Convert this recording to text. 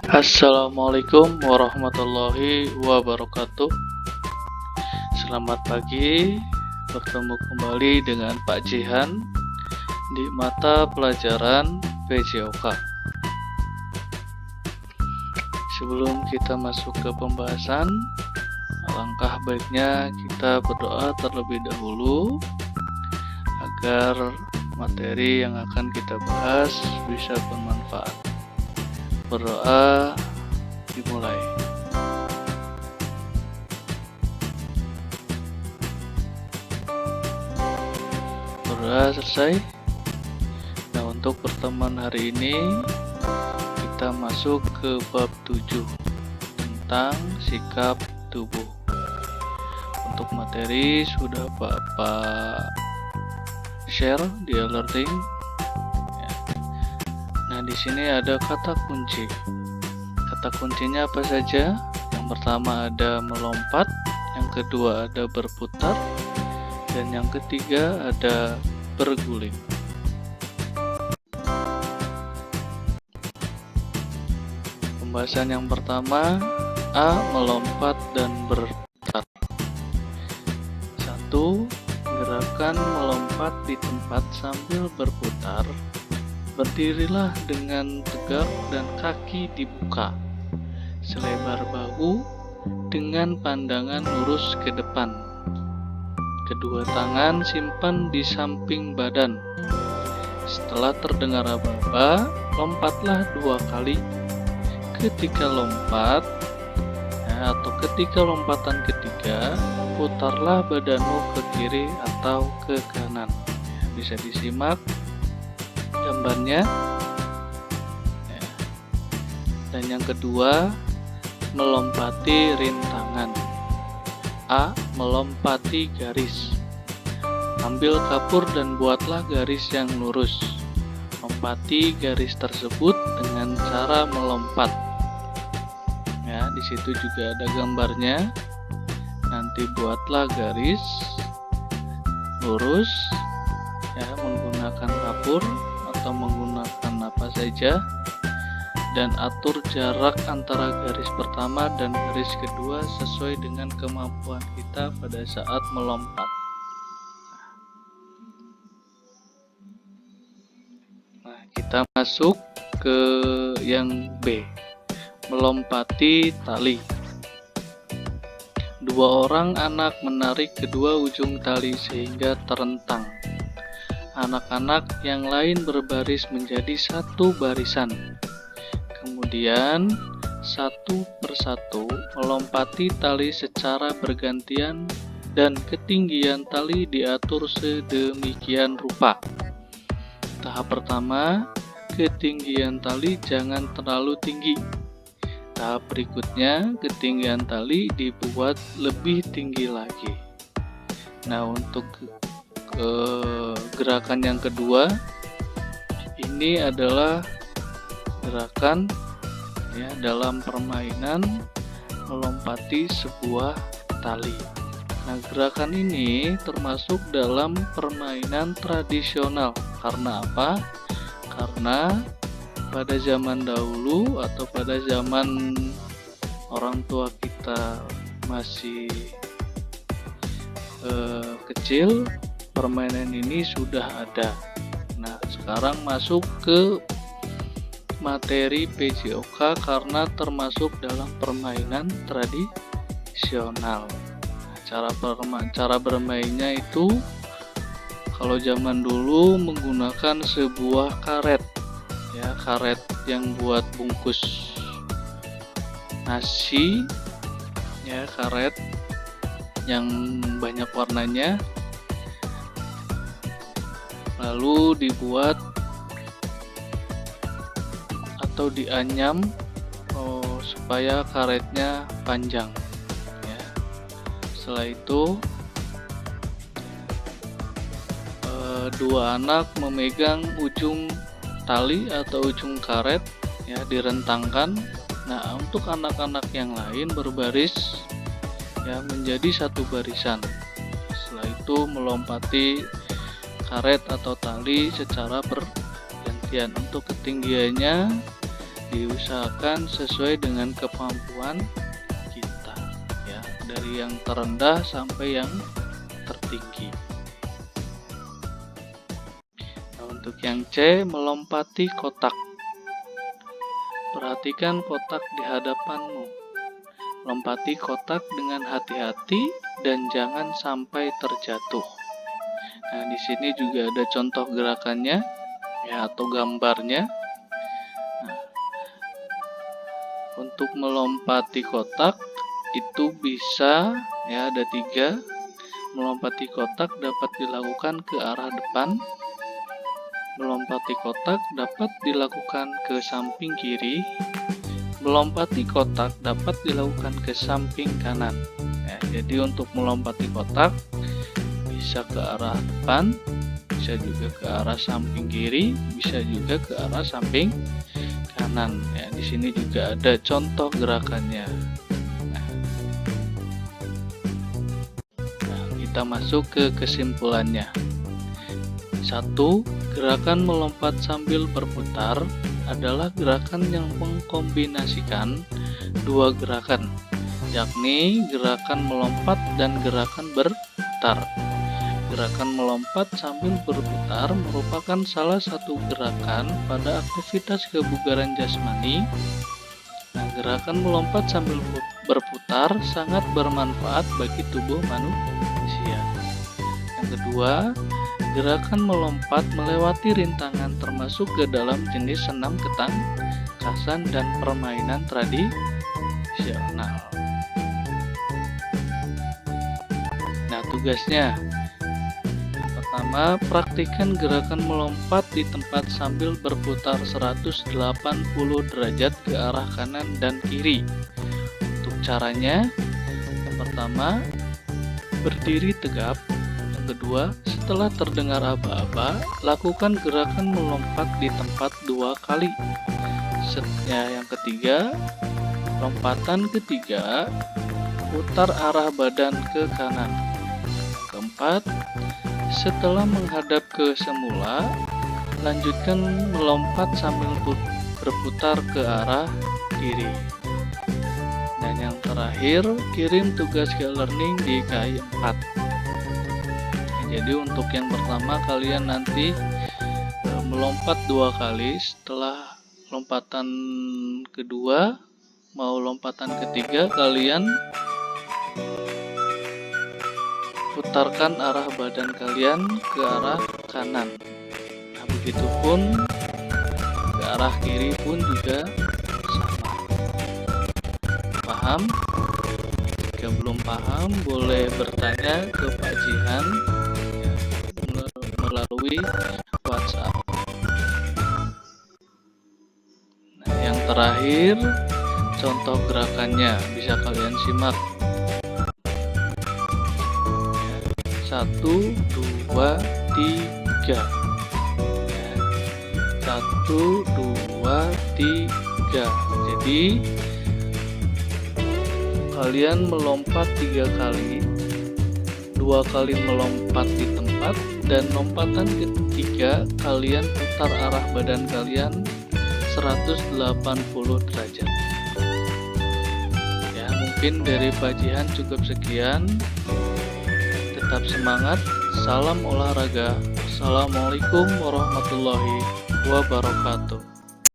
Assalamualaikum warahmatullahi wabarakatuh. Selamat pagi, bertemu kembali dengan Pak Jihan di mata pelajaran PJOK. Sebelum kita masuk ke pembahasan, alangkah baiknya kita berdoa terlebih dahulu agar materi yang akan kita bahas bisa bermanfaat. Berdoa dimulai. Berdoa selesai. Nah, untuk pertemuan hari ini kita masuk ke bab 7 tentang sikap tubuh. Untuk materi sudah Bapak share di alerting. Nah, di sini ada kata kunci. Kata kuncinya apa saja? Yang pertama ada melompat, yang kedua ada berputar, dan yang ketiga ada berguling. Pembahasan yang pertama, A. Melompat dan berputar. 1. Gerakan melompat di tempat sambil berputar. Berdirilah dengan tegak dan kaki dibuka, selebar bahu dengan pandangan lurus ke depan. Kedua tangan simpan di samping badan. Setelah terdengar aba-aba, lompatlah 2 kali. Ketika lompat, atau ketika lompatan ketiga, putarlah badanmu ke kiri atau ke kanan. Bisa disimak gambarnya. Dan yang kedua, melompati rintangan. A. Melompati garis. Ambil kapur dan buatlah garis yang lurus. Lompati garis tersebut dengan cara melompat. Ya, di situ juga ada gambarnya. Nanti buatlah garis lurus, ya, menggunakan kapur atau menggunakan apa saja, dan atur jarak antara garis pertama dan garis kedua sesuai dengan kemampuan kita pada saat melompat. Nah, kita masuk ke yang B, melompati tali. 2 orang anak menarik kedua ujung tali sehingga terentang. Anak-anak yang lain berbaris menjadi satu barisan. Kemudian satu persatu melompati tali secara bergantian dan ketinggian tali diatur sedemikian rupa. Tahap pertama, ketinggian tali jangan terlalu tinggi. Tahap berikutnya, ketinggian tali dibuat lebih tinggi lagi. Nah, untuk gerakan yang kedua, ini adalah gerakan, ya, dalam permainan melompati sebuah tali. Nah, gerakan ini termasuk dalam permainan tradisional. Karena apa? Karena pada zaman dahulu atau pada zaman orang tua kita masih kecil, permainan ini sudah ada. Nah, sekarang masuk ke materi PJOK karena termasuk dalam permainan tradisional. Nah, cara bermainnya itu, kalau zaman dulu menggunakan sebuah karet, ya, karet yang buat bungkus nasi, ya, karet yang banyak warnanya, lalu dibuat atau dianyam supaya karetnya panjang, ya. Setelah itu 2 anak memegang ujung tali atau ujung karet, ya, direntangkan. Nah, untuk anak-anak yang lain berbaris, ya, menjadi satu barisan. Setelah itu melompati karet atau tali secara bergantian. Untuk ketinggiannya diusahakan sesuai dengan kemampuan kita, ya, dari yang terendah sampai yang tertinggi. Nah, untuk yang C, melompati kotak. Perhatikan kotak di hadapanmu. Lompati kotak dengan hati-hati dan jangan sampai terjatuh. Nah, di sini juga ada contoh gerakannya, ya, atau gambarnya. Nah, untuk melompati kotak itu bisa, ya, ada 3. Melompati kotak dapat dilakukan ke arah depan. Melompati kotak dapat dilakukan ke samping kiri. Melompati kotak dapat dilakukan ke samping kanan. Ya, jadi untuk melompati kotak bisa ke arah depan, bisa juga ke arah samping kiri, bisa juga ke arah samping kanan. Ya, di sini juga ada contoh gerakannya. Nah, kita masuk ke kesimpulannya. 1. Gerakan melompat sambil berputar adalah gerakan yang mengkombinasikan 2 gerakan, yakni gerakan melompat dan gerakan berputar. Gerakan melompat sambil berputar merupakan salah satu gerakan pada aktivitas kebugaran jasmani. Nah, gerakan melompat sambil berputar sangat bermanfaat bagi tubuh manusia. Yang kedua, gerakan melompat melewati rintangan termasuk ke dalam jenis senam ketangkasan dan permainan tradisional. Nah, tugasnya. Pertama, praktikkan gerakan melompat di tempat sambil berputar 180 derajat ke arah kanan dan kiri. Untuk caranya, yang pertama, berdiri tegap. Kedua, setelah terdengar aba-aba, lakukan gerakan melompat di tempat 2 kali. Yang ketiga, lompatan ketiga, putar arah badan ke kanan. Keempat, setelah menghadap ke semula, lanjutkan melompat sambil berputar ke arah kiri. Dan yang terakhir, kirim tugas ke learning di KI 4. Jadi untuk yang pertama kalian nanti melompat 2 kali. Setelah lompatan kedua, mau lompatan ketiga, kalian putarkan arah badan kalian ke arah kanan. Nah, begitupun ke arah kiri pun juga sama. Paham? Jika belum paham, boleh bertanya ke Pak Jihan melalui WhatsApp. Nah, yang terakhir, contoh gerakannya bisa kalian simak. 1, 2, 3. 1, 2, 3. Jadi kalian melompat 3 kali, 2 kali melompat di tempat, dan lompatan ketiga kalian putar arah badan kalian 180 derajat. Ya, mungkin dari Pak Jihan cukup sekian. Tetap semangat, salam olahraga. Assalamualaikum warahmatullahi wabarakatuh.